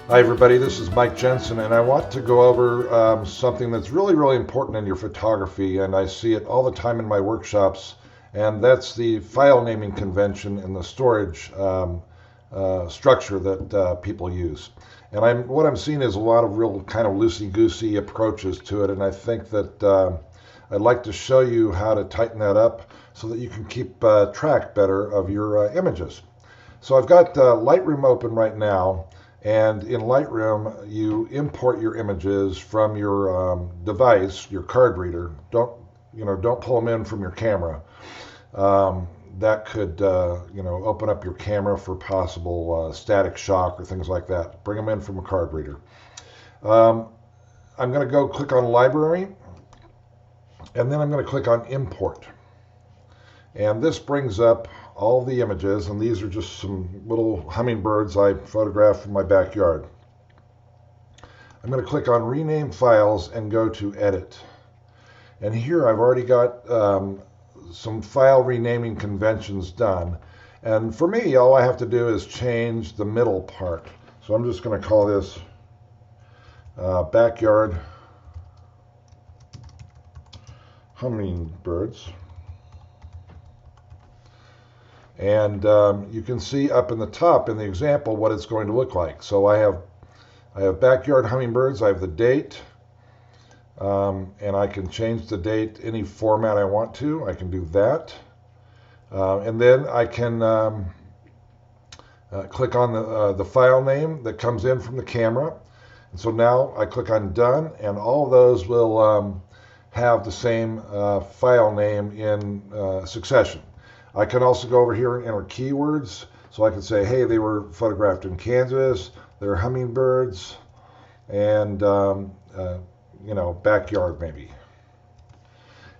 Hi everybody, this is Mike Jensen, and I want to go over something that's really important in your photography, and I see it all the time in my workshops, and that's the file naming convention and the storage structure that people use. And what I'm seeing is a lot of real kind of loosey-goosey approaches to it, and I think that I'd like to show you how to tighten that up so that you can keep track better of your images. So I've got Lightroom open right now. And in Lightroom, you import your images from your device, your card reader. Don't pull them in from your camera. That could, open up your camera for possible static shock or things like that. Bring them in from a card reader. I'm going to go click on Library, and then I'm going to click on Import. And this brings up all the images, and these are just some little hummingbirds I photographed from my backyard. I'm going to click on Rename Files and go to Edit. And here I've already got some file renaming conventions done. And for me, all I have to do is change the middle part. So I'm just going to call this Backyard Hummingbirds. And you can see up in the top in the example what it's going to look like. So I have backyard hummingbirds. I have the date, and I can change the date any format I want to. I can do that, and then I can click on the file name that comes in from the camera. And so now I click on Done, and all of those will have the same file name in succession. I can also go over here and enter keywords. So I can say, hey, they were photographed in Kansas, they're hummingbirds, and, backyard maybe.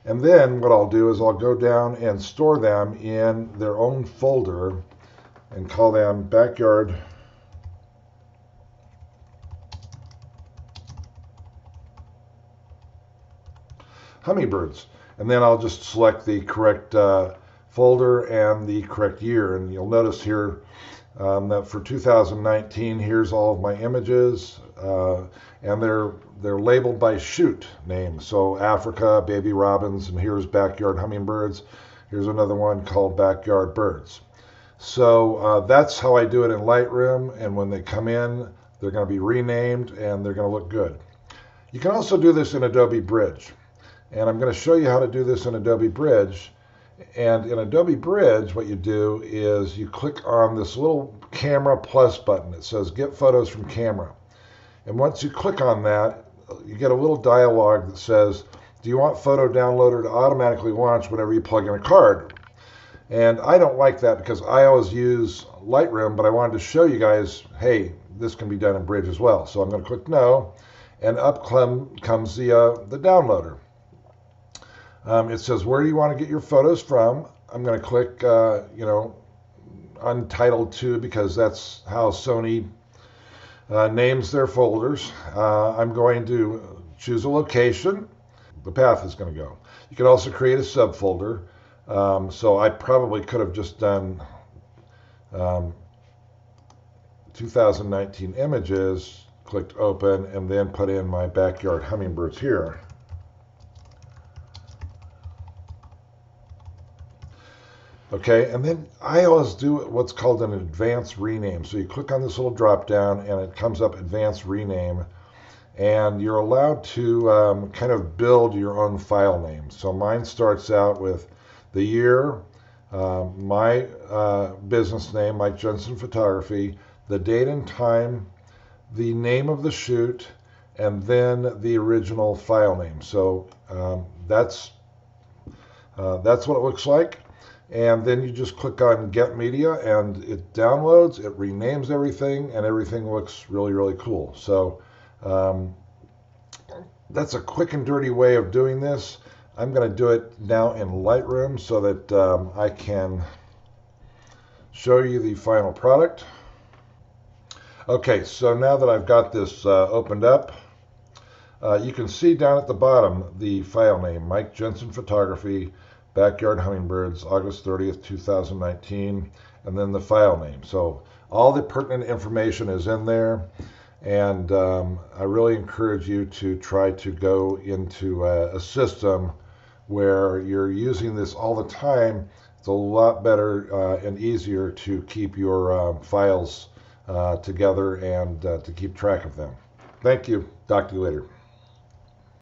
And then what I'll do is I'll go down and store them in their own folder and call them Backyard Hummingbirds. And then I'll just select the correct folder and the correct year, and you'll notice here that for 2019 here's all of my images, and they're labeled by shoot names. So Africa, baby robins, and here's backyard hummingbirds. Here's another one called backyard birds. So that's how I do it in Lightroom, and when they come in they're going to be renamed and they're going to look good. You can also do this in Adobe Bridge, and I'm going to show you how to do this in Adobe Bridge. And in Adobe Bridge, what you do is you click on this little camera plus button. It says Get Photos from Camera. And once you click on that, you get a little dialog that says, do you want Photo Downloader to automatically launch whenever you plug in a card? And I don't like that because I always use Lightroom, but I wanted to show you guys, hey, this can be done in Bridge as well. So I'm going to click No, and up comes the downloader. It says, where do you want to get your photos from? I'm going to click, Untitled To, because that's how Sony names their folders. I'm going to choose a location. The path is going to go. You can also create a subfolder. So I probably could have just done 2019 images, clicked Open, and then put in my backyard hummingbirds here. Okay, and then I always do what's called an advanced rename. So you click on this little drop down and it comes up advanced rename, and you're allowed to kind of build your own file name. So mine starts out with the year, my business name, Mike Jensen Photography, the date and time, the name of the shoot, and then the original file name. So that's what it looks like. And then you just click on Get Media and it downloads, it renames everything, and everything looks really cool. So that's a quick and dirty way of doing this. I'm going to do it now in Lightroom so that I can show you the final product. Okay, so now that I've got this opened up, you can see down at the bottom the file name, Mike Jensen Photography, Backyard Hummingbirds, August 30th, 2019, and then the file name. So all the pertinent information is in there. And I really encourage you to try to go into a system where you're using this all the time. It's a lot better and easier to keep your files together and to keep track of them. Thank you. Talk to you later.